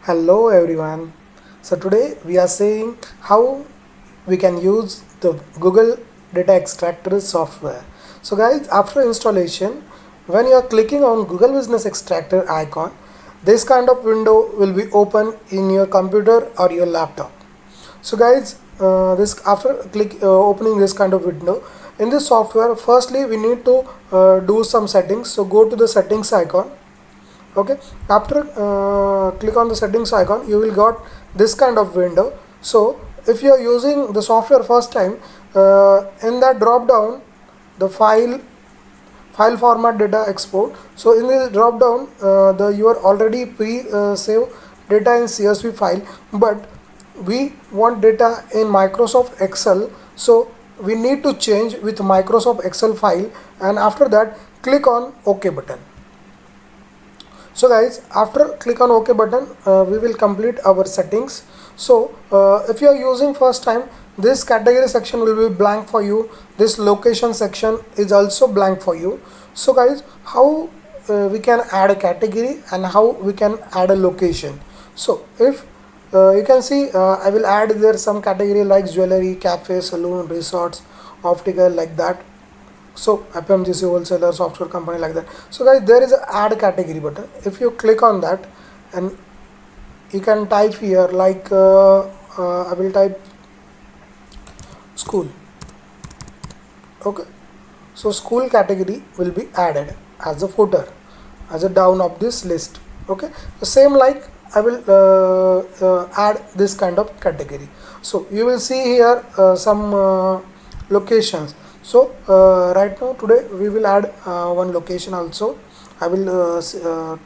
Hello everyone. So today we are seeing how we can use the Google Data Extractor software. So guys, after installation, when you are clicking on Google Business Extractor icon, this kind of window will be open in your computer or your laptop. So guys, this after opening this kind of window in this software, firstly we need to do some settings. So go to the settings icon. Okay, after click on the settings icon, you will got this kind of window. So if you are using the software first time, in that drop down, the file format data export. So in this drop down, the you are already pre save data in CSV file, but we want data in Microsoft Excel. So we need to change with Microsoft Excel file, and after that click on OK button. So guys, after click on OK button, we will complete our settings. So if you are using first time, this category section will be blank for you. This location section is also blank for you. So guys, how we can add a category and how we can add a location. So if you can see, I will add there some category like jewelry, cafe, saloon, resorts, optical, like that. So FMGC wholesaler, software company, like that. So guys, there is a add category button. If you click on that, and you can type here like I will type school. Okay, so school category will be added as a footer, as a down of this list. Okay, the same like I will add this kind of category. So you will see here some locations. So right now today we will add one location also. I will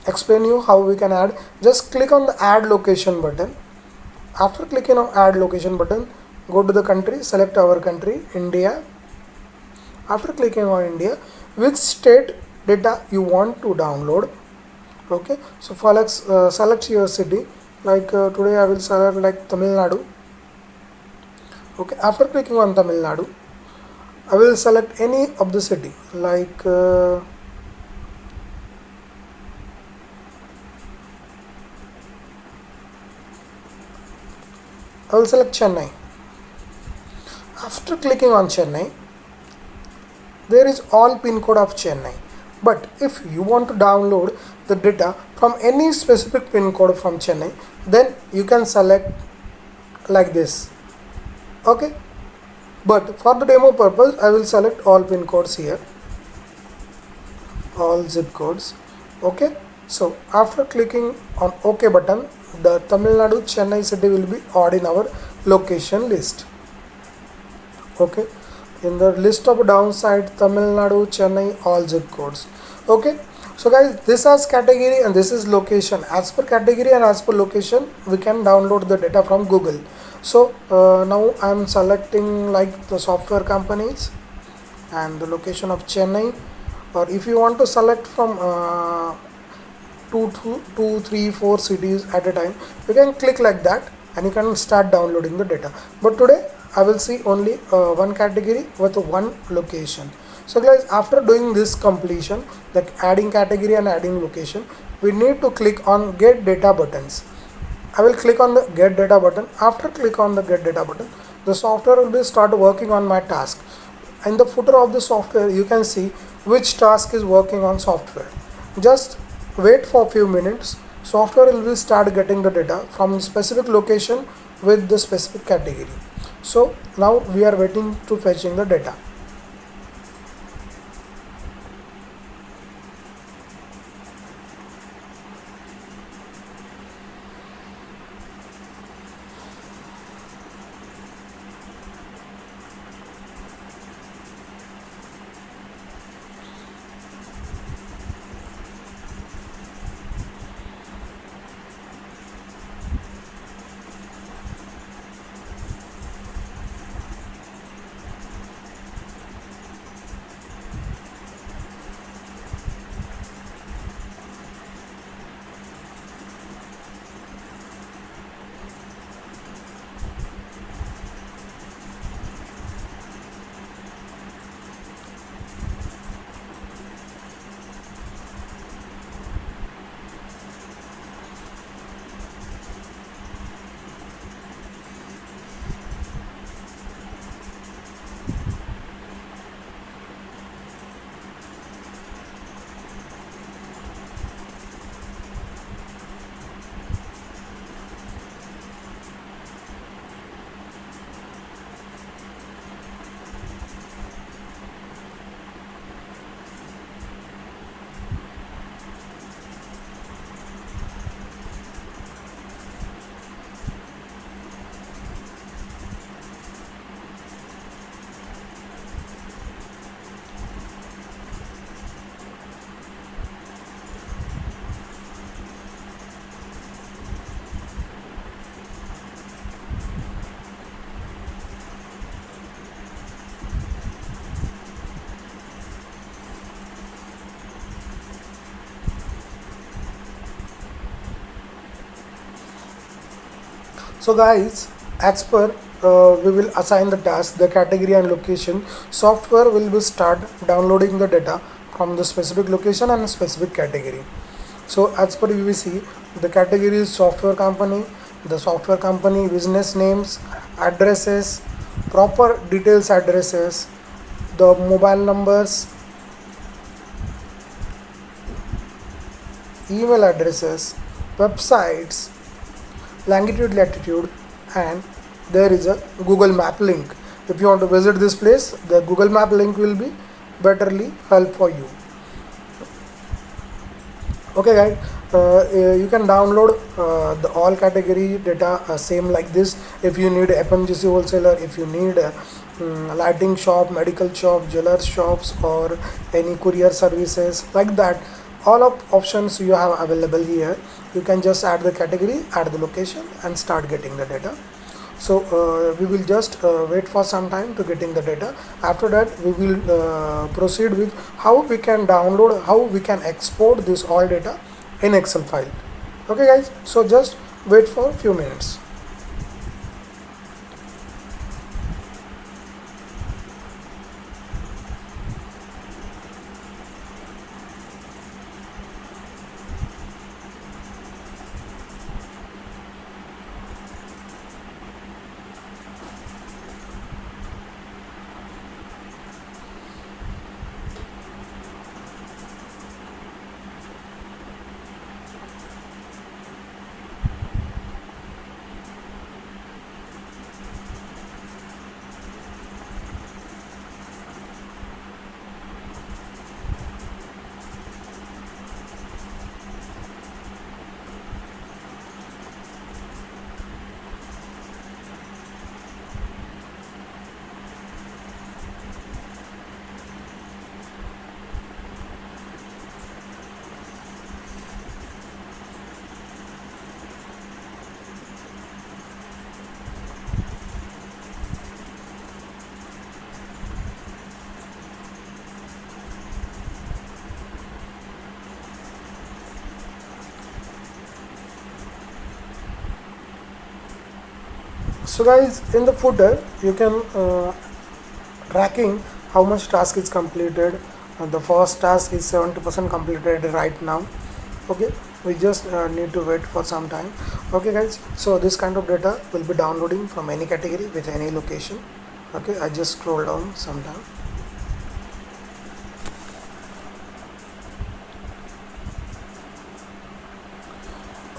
explain you how we can add. Just click on the add location button. After clicking on add location button, go to the country, select our country, India. After clicking on India, which state data you want to download. Okay, so select your city. Like today I will select like Tamil Nadu. Okay, after clicking on Tamil Nadu, I will select any of the city like I will select Chennai. After clicking on Chennai, there is all pin code of Chennai. But if you want to download the data from any specific pin code from Chennai, then you can select like this. Okay, but for the demo purpose, I will select all pin codes here, all zip codes. Okay, so after clicking on OK button, the Tamil Nadu Chennai city will be odd in our location list. Okay, in the list of downside, Tamil Nadu Chennai, all zip codes. Okay, so guys, this is category and this is location. As per category and as per location, we can download the data from Google. So now I am selecting like the software companies and the location of Chennai. Or if you want to select from two, 3, 4 cities at a time, you can click like that and you can start downloading the data. But today I will see only one category with one location. So guys, after doing this completion, like adding category and adding location, we need to click on get data buttons. I will click on the get data button. After click on the get data button, the software will be start working on my task. In the footer of the software, you can see which task is working on software. Just wait for a few minutes. Software will be start getting the data from specific location with the specific category. So now we are waiting to fetching the data. So guys, as per we will assign the task, the category and location. Software will be start downloading the data from the specific location and specific category. So as per VVC, the category is software company, the software company business names, addresses, proper details addresses, the mobile numbers, email addresses, websites, longitude, latitude, and there is a Google Map link. If you want to visit this place, the Google Map link will be betterly help for you. Okay guys, you can download the all category data same like this. If you need FMGC wholesaler, if you need lighting shop, medical shop, jeweler shops, or any courier services like that, all of options you have available here. You can just add the category, add the location, and start getting the data. So we will just wait for some time to getting the data. After that we will proceed with how we can download, how we can export this all data in Excel file. Okay guys, so just wait for a few minutes. So guys, in the footer you can tracking how much task is completed. The first task is 70% completed right now. Okay, we just need to wait for some time. Okay guys, so this kind of data will be downloading from any category with any location. Okay, I just scroll down sometime.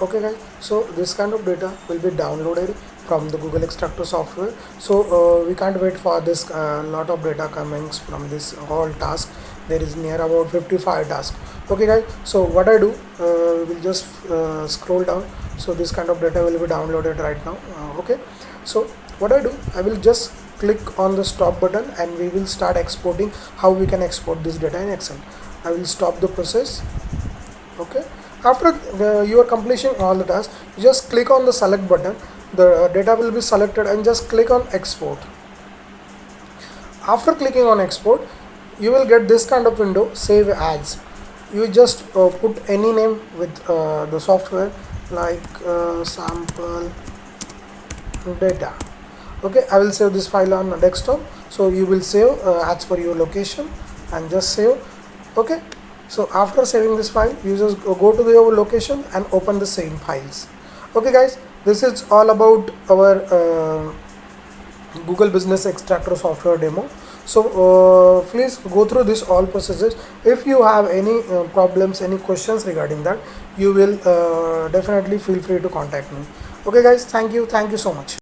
Okay guys, so this kind of data will be downloaded from the Google Extractor software. So we can't wait for this lot of data coming from this whole task. There is near about 55 tasks. Okay guys, so what I do, we'll just scroll down. So this kind of data will be downloaded right now. Okay, so what I do, I will just click on the stop button and we will start exporting. How we can export this data in Excel. I will stop the process. Okay, after you are completing all the tasks, you just click on the select button. The data will be selected and just click on export. After clicking on export, you will get this kind of window, save as. You just put any name with the software, like sample data. Okay, I will save this file on a desktop. So you will save as per your location and just save. Okay, so after saving this file, you just go to your location and open the same files. Okay guys, this is all about our Google Business Extractor software demo. So please go through this all processes. If you have any problems, any questions regarding that, you will definitely feel free to contact me. Okay guys, thank you so much.